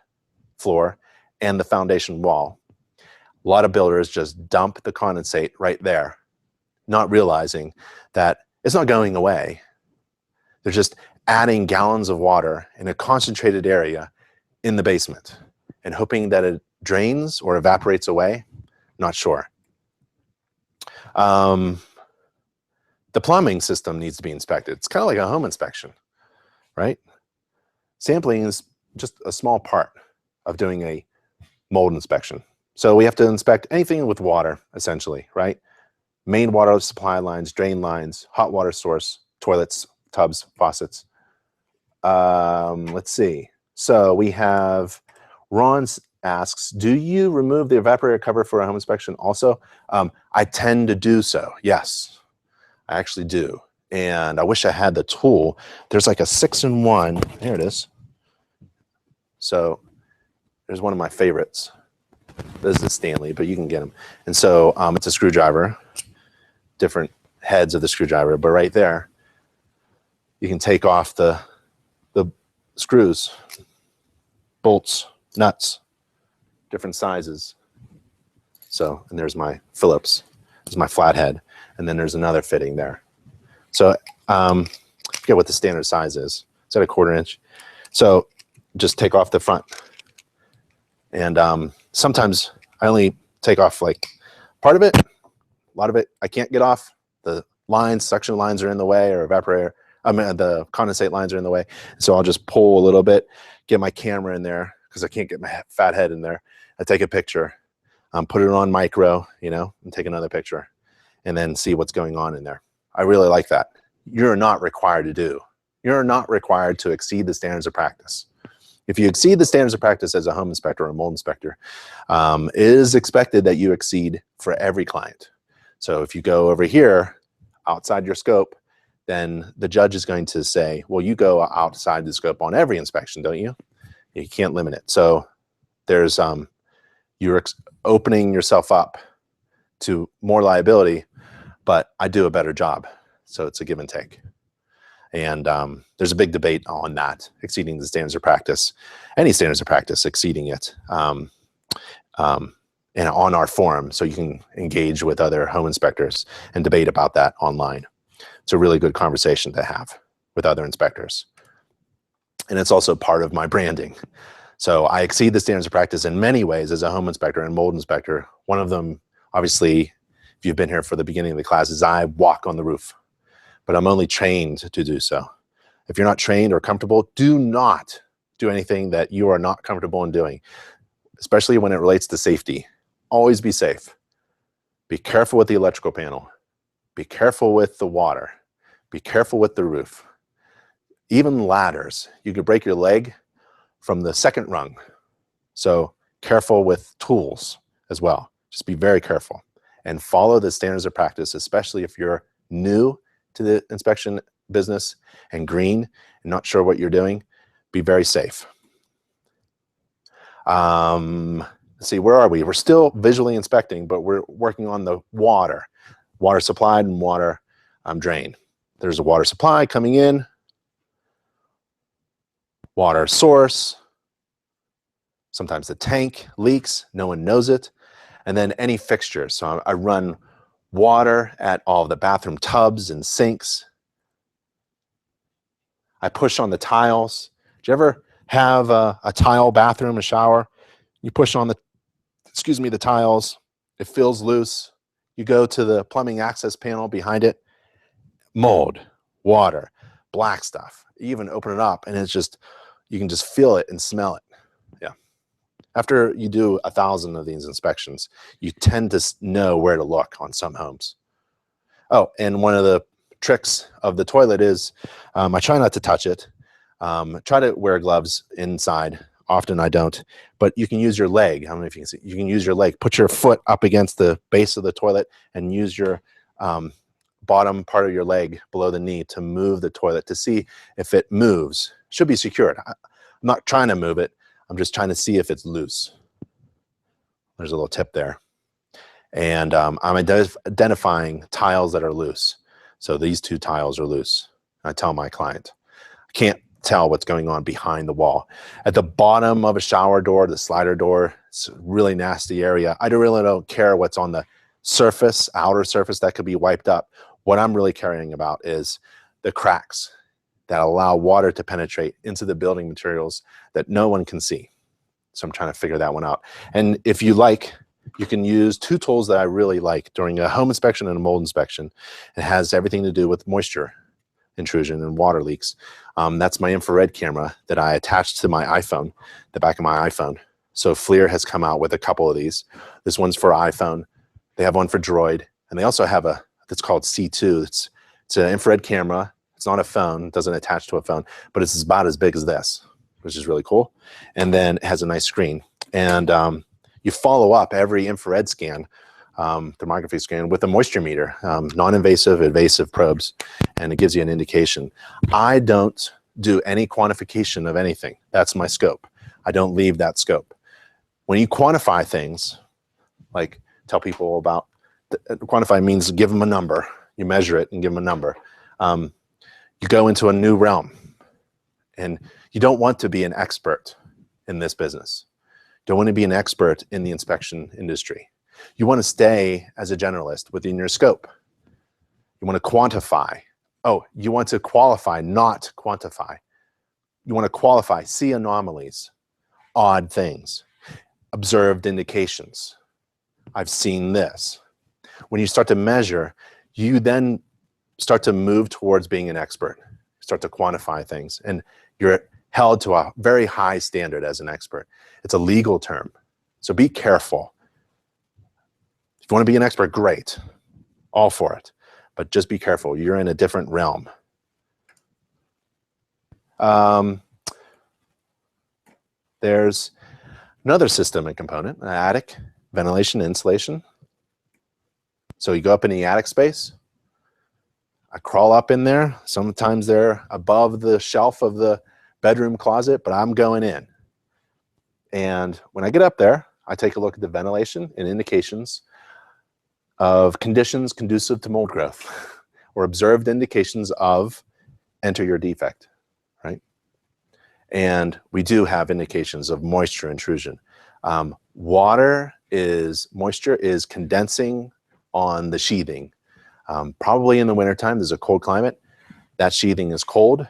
floor and the foundation wall. A lot of builders just dump the condensate right there, not realizing that it's not going away. They're just adding gallons of water in a concentrated area in the basement and hoping that it drains or evaporates away. Not sure. The plumbing system needs to be inspected. It's kind of like a home inspection, right? Sampling is just a small part of doing a mold inspection. So we have to inspect anything with water, essentially, right? Main water supply lines, drain lines, hot water source, toilets, tubs, faucets. Let's see. So we have Ron asks, do you remove the evaporator cover for a home inspection also? I tend to do so, yes. I actually do. And I wish I had the tool. There's like a 6-in-1. There it is. So there's one of my favorites. This is the Stanley, but you can get them. And so it's a screwdriver, different heads of the screwdriver, but right there, you can take off the screws, bolts, nuts, different sizes. So, and there's my Phillips, there's my flathead, and then there's another fitting there. So I forget what the standard size is. Is that a 1/4 inch? So just take off the front. And sometimes I only take off like part of it. A lot of it I can't get off. The lines, suction lines are in the way, or evaporator. I mean, the condensate lines are in the way. So I'll just pull a little bit, get my camera in there because I can't get my fat head in there. I take a picture, put it on micro, you know, and take another picture, and then see what's going on in there. I really like that. You're not required to do. You're not required to exceed the standards of practice. If you exceed the standards of practice as a home inspector or a mold inspector, it is expected that you exceed for every client. So if you go over here outside your scope, then the judge is going to say, well, you go outside the scope on every inspection, don't you? You can't limit it. So there's you're opening yourself up to more liability, but I do a better job. So it's a give and take. And there's a big debate on that, exceeding the standards of practice, any standards of practice, exceeding it, and on our forum, so you can engage with other home inspectors and debate about that online. It's a really good conversation to have with other inspectors. And it's also part of my branding. So I exceed the standards of practice in many ways as a home inspector and mold inspector. One of them, obviously, if you've been here for the beginning of the class, is I walk on the roof, but I'm only trained to do so. If you're not trained or comfortable, do not do anything that you are not comfortable in doing, especially when it relates to safety. Always be safe. Be careful with the electrical panel. Be careful with the water. Be careful with the roof. Even ladders, you could break your leg from the second rung. So careful with tools as well. Just be very careful and follow the standards of practice, especially if you're new to the inspection business and green and not sure what you're doing. Be very safe. Let's see, where are we? We're still visually inspecting, but we're working on the water supplied and water drain. There's a water supply coming in, water source. Sometimes the tank leaks, no one knows it. And then any fixtures. So I run water at all the bathroom tubs and sinks. I push on the tiles. Do you ever have a tile bathroom, a shower? You push on the tiles, it feels loose. You go to the plumbing access panel behind it, mold, water, black stuff. You even open it up and it's just, you can just feel it and smell it. Yeah. After you do 1,000 of these inspections, you tend to know where to look on some homes. Oh, and one of the tricks of the toilet is I try not to touch it. Try to wear gloves inside. Often I don't, but you can use your leg. I don't know if you can see. You can use your leg. Put your foot up against the base of the toilet and use your bottom part of your leg below the knee to move the toilet to see if it moves. It should be secured. I'm not trying to move it. I'm just trying to see if it's loose. There's a little tip there. And I'm identifying tiles that are loose. So these 2 tiles are loose. I tell my client, I can't tell what's going on behind the wall. At the bottom of a shower door, the slider door, it's a really nasty area. I really don't care what's on the surface, outer surface that could be wiped up. What I'm really caring about is the cracks that allow water to penetrate into the building materials that no one can see. So I'm trying to figure that one out. And if you like, you can use 2 tools that I really like during a home inspection and a mold inspection. It has everything to do with moisture intrusion and water leaks. That's my infrared camera that I attached to my iPhone, the back of my iPhone. So FLIR has come out with a couple of these. This one's for iPhone. They have one for Droid, and they also have a that's called C2. It's an infrared camera. It's not a phone. It doesn't attach to a phone, but it's about as big as this, which is really cool. And then it has a nice screen. And you follow up every infrared scan, thermography scan, with a moisture meter, non-invasive, invasive probes, and it gives you an indication. I don't do any quantification of anything. That's my scope. I don't leave that scope. When you quantify things, like tell people about, quantify means give them a number. You measure it and give them a number. You go into a new realm, and you don't want to be an expert in this business. You don't want to be an expert in the inspection industry. You want to stay as a generalist within your scope. You want to quantify. Oh, you want to qualify, not quantify. You want to qualify, see anomalies, odd things, observed indications. I've seen this. When you start to measure, you then start to move towards being an expert, start to quantify things, and you're held to a very high standard as an expert. It's a legal term, so be careful. If you want to be an expert, great, all for it, but just be careful. You're in a different realm. There's another system and component, an attic, ventilation, insulation. So you go up in the attic space. I crawl up in there. Sometimes they're above the shelf of the bedroom closet, but I'm going in. And when I get up there, I take a look at the ventilation and indications of conditions conducive to mold growth or observed indications of enter your defect, right? And we do have indications of moisture intrusion. Moisture is condensing on the sheathing. Probably in the wintertime, there's a cold climate, that sheathing is cold,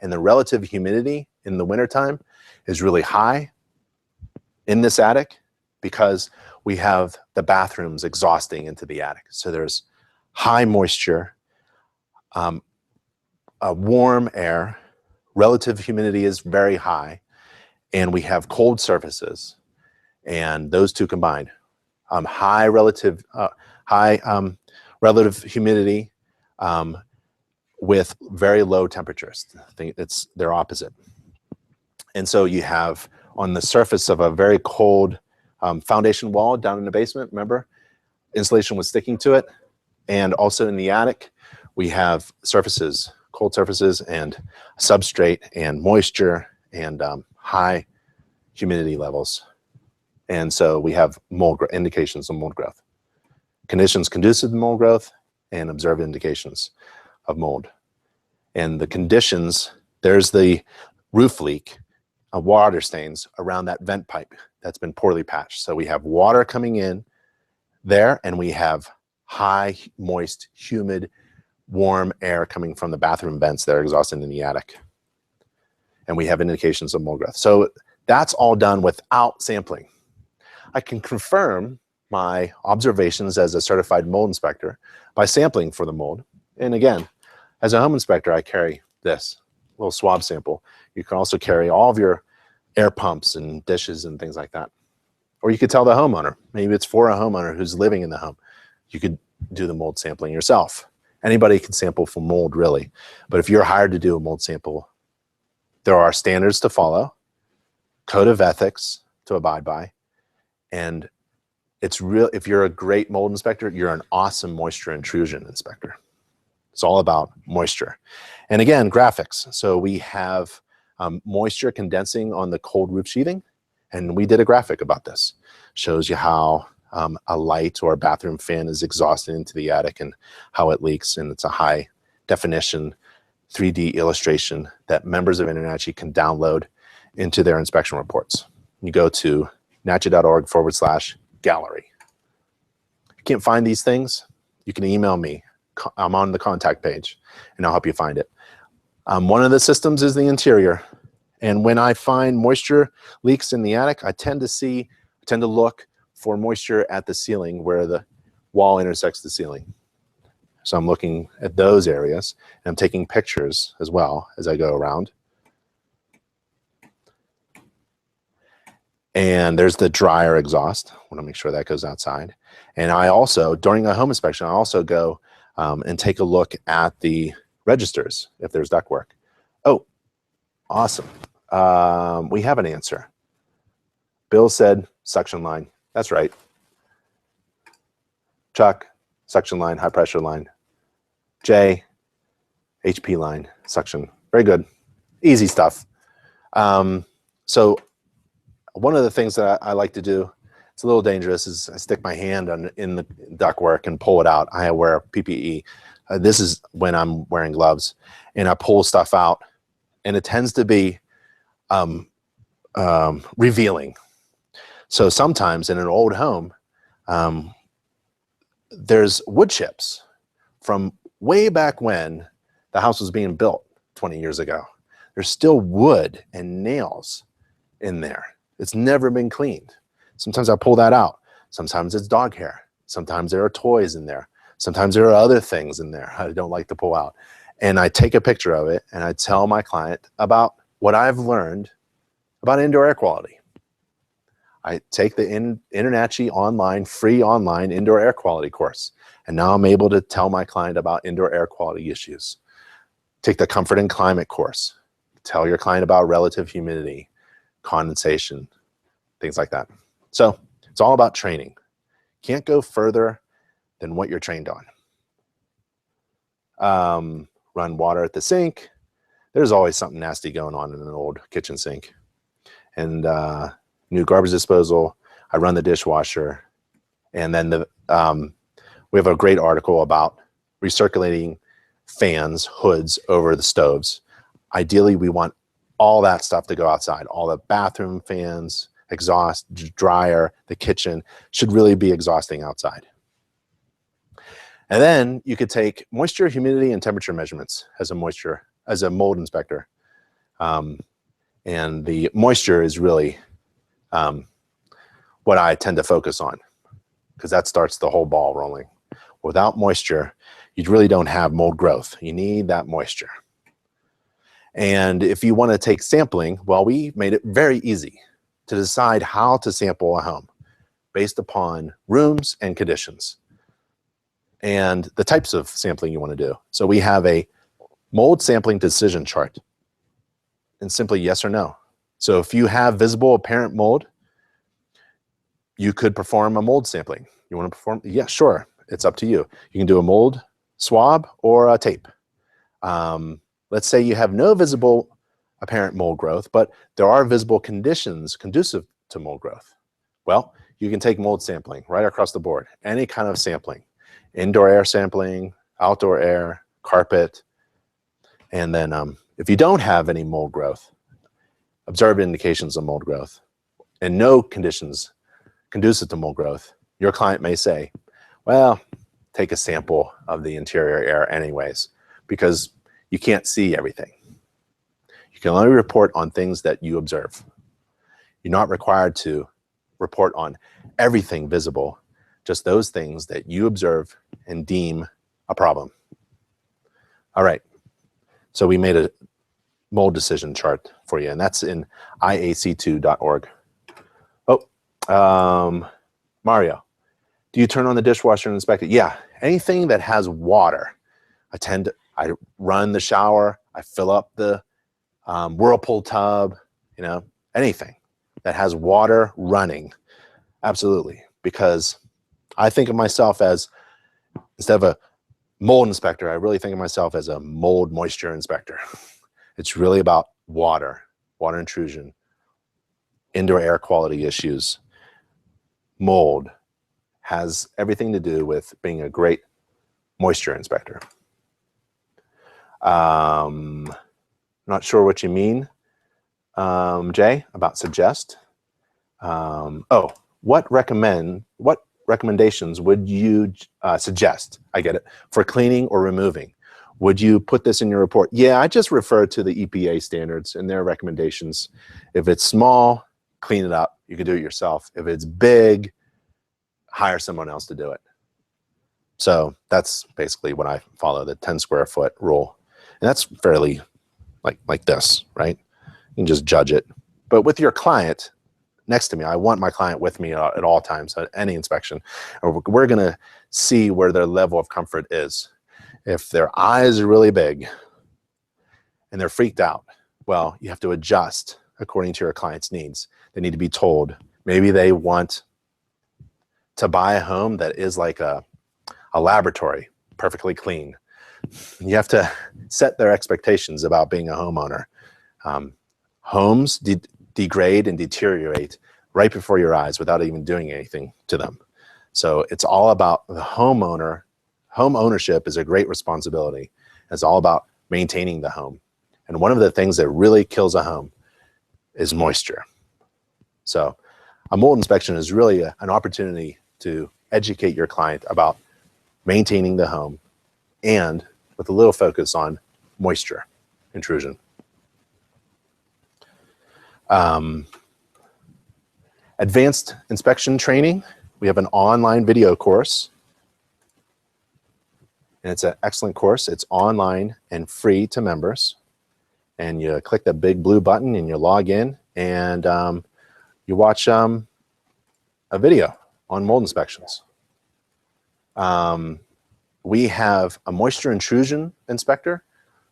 and the relative humidity in the wintertime is really high in this attic because we have the bathrooms exhausting into the attic. So there's high moisture, warm air, relative humidity is very high, and we have cold surfaces. And those two combined, high relative humidity with very low temperatures. They're opposite. And so you have on the surface of a very cold foundation wall down in the basement, remember, insulation was sticking to it. And also in the attic, we have surfaces, cold surfaces and substrate and moisture and high humidity levels. And so we have indications of mold growth. Conditions conducive to mold growth and observed indications of mold. And the conditions, there's the roof leak, water stains around that vent pipe that's been poorly patched. So we have water coming in there, and we have high, moist, humid, warm air coming from the bathroom vents that are exhausted in the attic. And we have indications of mold growth. So that's all done without sampling. I can confirm my observations as a certified mold inspector by sampling for the mold. And again, as a home inspector, I carry this little swab sample. You can also carry all of your air pumps and dishes and things like that. Or you could tell the homeowner, maybe it's for a homeowner who's living in the home. You could do the mold sampling yourself. Anybody can sample for mold, really. But if you're hired to do a mold sample, there are standards to follow, code of ethics to abide by, and it's real. If you're a great mold inspector, you're an awesome moisture intrusion inspector. It's all about moisture. And again, graphics. So we have moisture condensing on the cold roof sheathing, and we did a graphic about this. Shows you how a light or a bathroom fan is exhausted into the attic and how it leaks, and it's a high definition 3D illustration that members of InterNACHI can download into their inspection reports. You go to nachi.org/gallery. If you can't find these things, you can email me. I'm on the contact page, and I'll help you find it. One of the systems is the interior, and when I find moisture leaks in the attic, I tend to look for moisture at the ceiling where the wall intersects the ceiling. So I'm looking at those areas, and I'm taking pictures as well as I go around. And there's the dryer exhaust. I want to make sure that goes outside. And I also, during a home inspection, I also go and take a look at the registers if there's ductwork. Oh, awesome. We have an answer. Bill said suction line. That's right. Chuck, suction line, high pressure line. Jay, HP line, suction. Very good. Easy stuff. So one of the things that I like to do, it's a little dangerous, is I stick my hand in the ductwork and pull it out. I wear PPE. This is when I'm wearing gloves, and I pull stuff out, and it tends to be revealing. So sometimes in an old home, there's wood chips from way back when the house was being built 20 years ago. There's still wood and nails in there. It's never been cleaned. Sometimes I pull that out. Sometimes it's dog hair. Sometimes there are toys in there. Sometimes there are other things in there I don't like to pull out. And I take a picture of it, and I tell my client about what I've learned about indoor air quality. I take the InterNACHI online, free online indoor air quality course. And now I'm able to tell my client about indoor air quality issues. Take the comfort and climate course. Tell your client about relative humidity, condensation, things like that. So it's all about training. Can't go further than what you're trained on. Run water at the sink. There's always something nasty going on in an old kitchen sink. And new garbage disposal, I run the dishwasher, and then we have a great article about recirculating fans, hoods over the stoves. Ideally, we want all that stuff to go outside. All the bathroom fans, exhaust, dryer, the kitchen should really be exhausting outside. And then you could take moisture, humidity, and temperature measurements as a mold inspector. And the moisture is really what I tend to focus on, because that starts the whole ball rolling. Without moisture, you really don't have mold growth. You need that moisture. And if you want to take sampling, well, we made it very easy to decide how to sample a home based upon rooms and conditions and the types of sampling you want to do. So we have a mold sampling decision chart, and simply yes or no. So if you have visible apparent mold, you could perform a mold sampling. You want to perform? Yeah, sure. It's up to you. You can do a mold swab or a tape. Let's say you have no visible apparent mold growth, but there are visible conditions conducive to mold growth. Well, you can take mold sampling right across the board, any kind of sampling, indoor air sampling, outdoor air, carpet. And then if you don't have any mold growth, observed indications of mold growth, and no conditions conducive to mold growth, your client may say, well, take a sample of the interior air anyways, because you can't see everything. You can only report on things that you observe. You're not required to report on everything visible, just those things that you observe and deem a problem. All right, so we made a mold decision chart for you, and that's in IAC2.org. Oh, Mario, do you turn on the dishwasher and inspect it? Yeah, anything that has water. I run the shower, I fill up the Whirlpool tub, you know, anything that has water running, absolutely. Because I think of myself as, instead of a mold inspector, I really think of myself as a mold moisture inspector. It's really about water intrusion, indoor air quality issues. Mold has everything to do with being a great moisture inspector. Not sure what you mean, Jay, about suggest. Oh, what recommendations would you suggest? I get it. For cleaning or removing. Would you put this in your report? Yeah, I just refer to the EPA standards and their recommendations. If it's small, clean it up. You can do it yourself. If it's big, hire someone else to do it. So that's basically what I follow, the 10 square foot rule. And that's fairly like this, right? You can just judge it. But with your client next to me, I want my client with me at all times, at any inspection. We're gonna see where their level of comfort is. If their eyes are really big and they're freaked out, well, you have to adjust according to your client's needs. They need to be told. Maybe they want to buy a home that is like a laboratory, perfectly clean. You have to set their expectations about being a homeowner. Homes degrade and deteriorate right before your eyes without even doing anything to them. So it's all about the homeowner. Home ownership is a great responsibility. It's all about maintaining the home. And one of the things that really kills a home is moisture. So a mold inspection is really an opportunity to educate your client about maintaining the home, and with a little focus on moisture intrusion. Advanced inspection training. We have an online video course, and it's an excellent course. It's online and free to members. And you click the big blue button and you log in, and you watch a video on mold inspections. We have a moisture intrusion inspector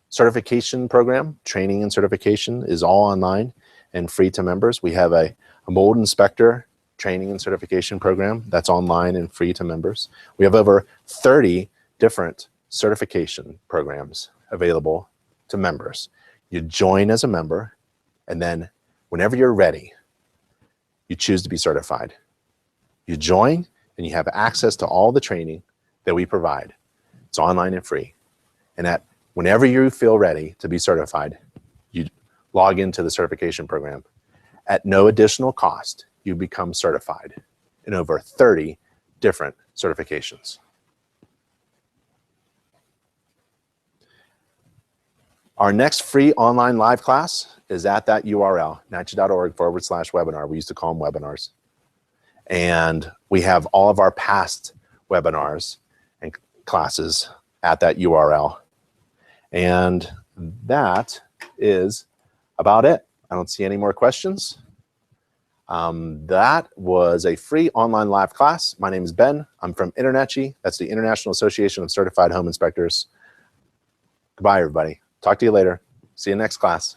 certification program. Training and certification is all online and free to members. We have a mold inspector training and certification program that's online and free to members. We have over 30 different certification programs available to members. You join as a member, and then whenever you're ready, you choose to be certified. You join and you have access to all the training that we provide. It's online and free. And whenever you feel ready to be certified, you log into the certification program. At no additional cost, you become certified in over 30 different certifications. Our next free online live class is at that URL, NACHI.org/webinar. We used to call them webinars. And we have all of our past webinars and classes at that URL. And that is about it. I don't see any more questions. That was a free online live class. My name is Ben. I'm from InterNACHI. That's the International Association of Certified Home Inspectors. Goodbye, everybody. Talk to you later. See you next class.